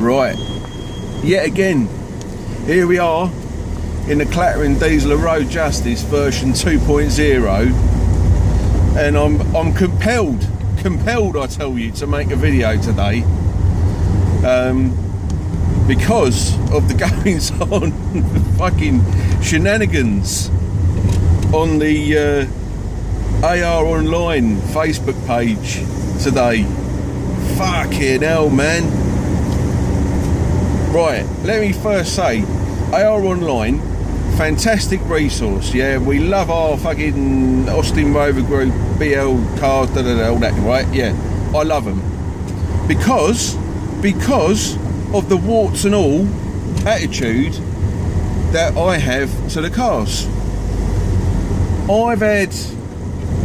Right, yet again, here we are in the clattering diesel of road justice version 2.0, and I'm compelled I tell you, to make a video today because of the goings on, fucking shenanigans on the AR Online Facebook page today. Fucking hell, man. Right, let me first say, AR Online, fantastic resource. Yeah, we love our fucking Austin Rover Group, BL cars, all that, right? Yeah, I love them because of the warts and all attitude that I have to the cars. I've had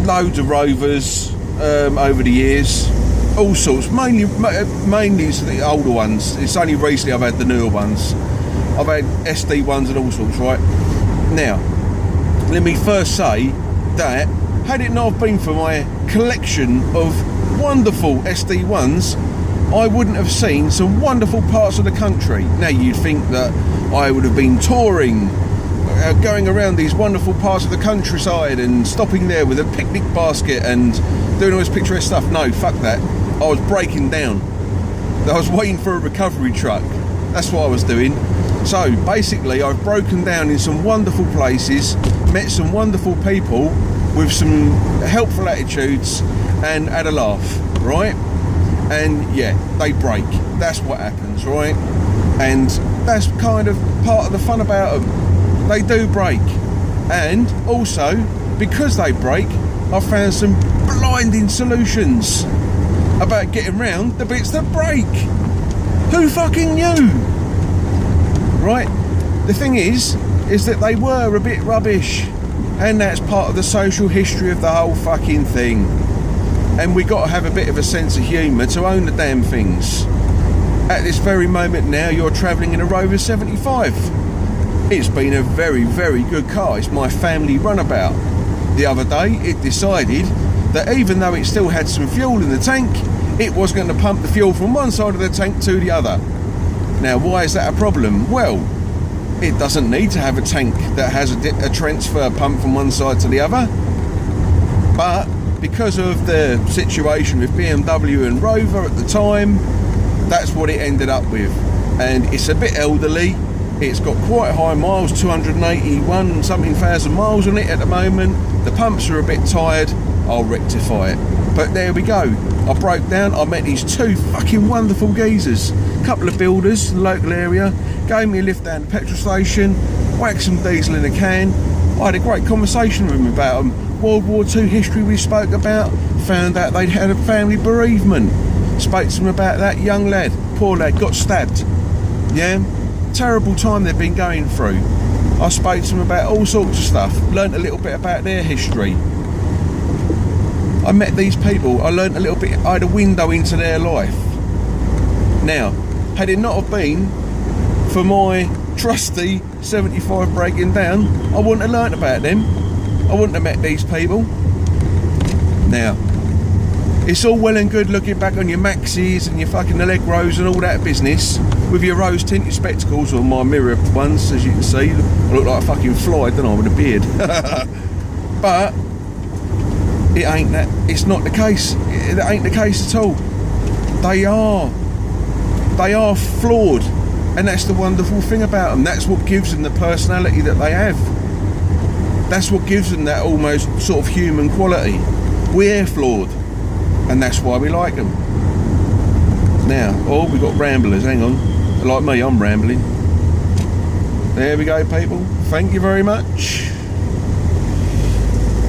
loads of Rovers over the years, all sorts, mainly the older ones. It's only recently I've had the newer ones. I've had SD ones and all sorts, right? Now, let me first say that had it not been for my collection of wonderful SD ones, I wouldn't have seen some wonderful parts of the country. Now, you'd think that I would have been touring, going around these wonderful parts of the countryside and stopping there with a picnic basket and doing all this picturesque stuff. No, fuck that. I was breaking down. I was waiting for a recovery truck. That's what I was doing. So basically, I've broken down in some wonderful places, met some wonderful people with some helpful attitudes, and had a laugh, right? And yeah, they break. That's what happens, right? And that's kind of part of the fun about them. They do break. And also, because they break, I found some blinding solutions about getting round the bits that break. Who fucking knew? Right? The thing is that they were a bit rubbish, and that's part of the social history of the whole fucking thing. And we got to have a bit of a sense of humour to own the damn things. At this very moment now, you're travelling in a Rover 75. It's been a very, very good car. It's my family runabout. The other day, it decided that even though it still had some fuel in the tank, it was going to pump the fuel from one side of the tank to the other. Now, why is that a problem? Well, it doesn't need to have a tank that has a transfer pump from one side to the other. But because of the situation with BMW and Rover at the time, that's what it ended up with. And it's a bit elderly. It's got quite high miles, 281 something thousand miles on it at the moment. The pumps are a bit tired. I'll rectify it. But there we go. I broke down. I met these two fucking wonderful geezers. A couple of builders in the local area. Gave me a lift down the petrol station. Whacked some diesel in a can. I had a great conversation with them about them. World War II history we spoke about. Found out they'd had a family bereavement. Spoke to them about that young lad. Poor lad, got stabbed. Yeah? Terrible time they've been going through. I spoke to them about all sorts of stuff. Learnt a little bit about their history. I met these people. I learnt a little bit. I had a window into their life. Now, had it not have been for my trusty 75 breaking down, I wouldn't have learnt about them. I wouldn't have met these people. Now, it's all well and good looking back on your Maxis and your fucking Allegros and all that business with your rose tinted spectacles, or my mirror ones, as you can see. I look like a fucking fly, don't I, with a beard. But it ain't that. It's not the case. It ain't the case at all. They are flawed, and that's the wonderful thing about them. That's what gives them the personality that they have. That's what gives them that almost sort of human quality. We're flawed, and that's why we like them. Now, oh, we got ramblers. Hang on, like me, I'm rambling. There we go, people. Thank you very much.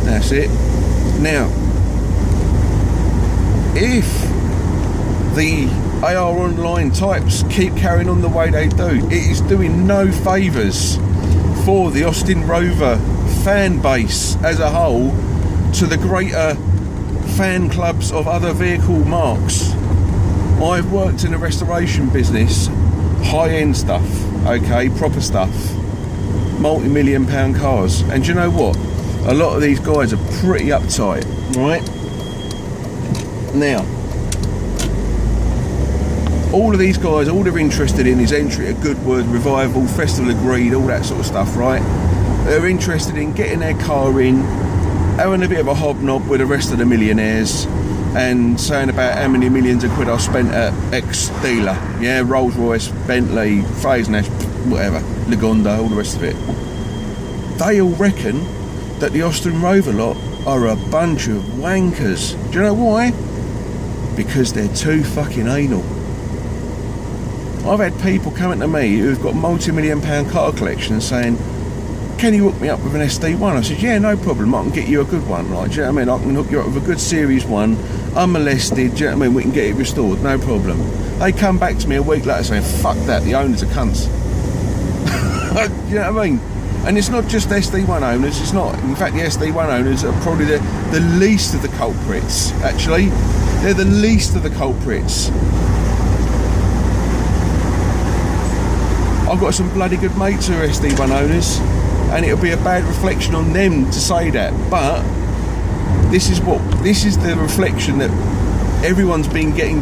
That's it. Now, if the AR Online types keep carrying on the way they do, it is doing no favours for the Austin Rover fan base as a whole to the greater fan clubs of other vehicle marques. I've worked in a restoration business, high-end stuff, okay, proper stuff, multi-million pound cars, and do you know what? A lot of these guys are pretty uptight, right? Now, All of these guys, all they're interested in is entry at Goodwood, Revival, Festival of Greed, all that sort of stuff, right? They're interested in getting their car in, having a bit of a hobnob with the rest of the millionaires, and saying about how many millions of quid I spent at X dealer. Yeah, Rolls Royce, Bentley, Fraser-Nash, whatever, Lagonda, all the rest of it. They all reckon that the Austin Rover lot are a bunch of wankers. Do you know why? Because they're too fucking anal. I've had people coming to me who've got multi-million-pound car collections saying, can you hook me up with an SD1? I said, yeah, no problem, I can get you a good one, right? Do you know what I mean? I can hook you up with a good Series 1, unmolested, do you know what I mean? We can get it restored, no problem. They come back to me a week later saying, fuck that, the owners are cunts. Do you know what I mean? And it's not just SD1 owners, it's not. In fact, the SD1 owners are probably the least of the culprits, actually. They're the least of the culprits. I've got some bloody good mates who are SD1 owners, and it'll be a bad reflection on them to say that, but this is the reflection that everyone's getting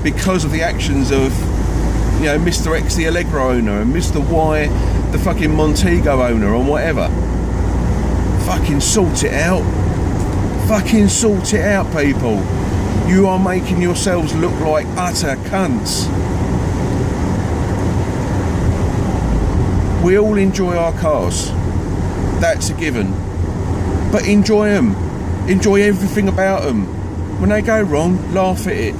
because of the actions of, you know, Mr. X the Allegro owner and Mr. Y the fucking Montego owner or whatever. Fucking sort it out. Fucking sort it out, people. You are making yourselves look like utter cunts. We all enjoy our cars. That's a given. But enjoy them. Enjoy everything about them. When they go wrong, laugh at it.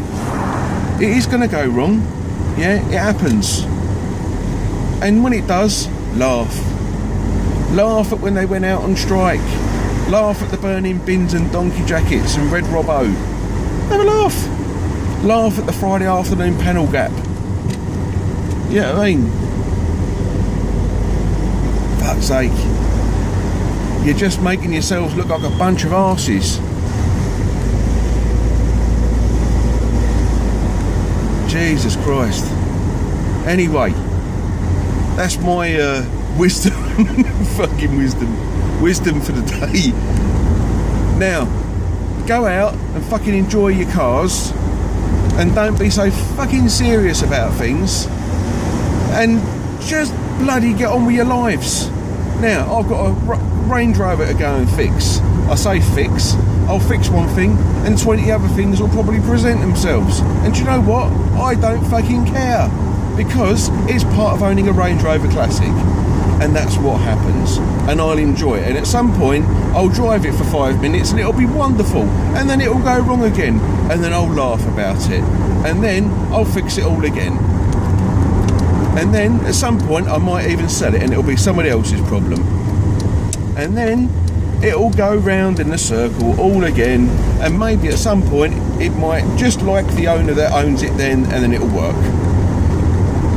It is going to go wrong. Yeah, it happens. And when it does, laugh. Laugh at when they went out on strike. Laugh at the burning bins and donkey jackets and Red Robbo. Have a laugh. Laugh at the Friday afternoon panel gap. You know what I mean? Fuck's sake. You're just making yourselves look like a bunch of arses. Jesus Christ. Anyway, that's my wisdom. Fucking wisdom for the day. Now, go out and fucking enjoy your cars, and don't be so fucking serious about things, and just bloody get on with your lives. Now, I've got a Range Rover to go and fix. I say fix, I'll fix one thing and 20 other things will probably present themselves. And do you know what? I don't fucking care, because it's part of owning a Range Rover Classic. And that's what happens, and I'll enjoy it. And at some point I'll drive it for 5 minutes and it'll be wonderful, and then it'll go wrong again, and then I'll laugh about it, and then I'll fix it all again, and then at some point I might even sell it and it'll be somebody else's problem, and then it'll go round in a circle all again, and maybe at some point it might just like the owner that owns it then, and then it'll work,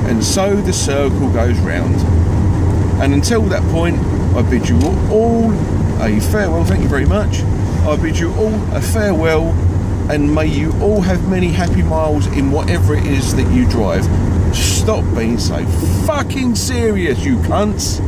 and so the circle goes round. And until that point, I bid you all a farewell. Thank you very much. I bid you all a farewell, and may you all have many happy miles in whatever it is that you drive. Stop being so fucking serious, you cunts.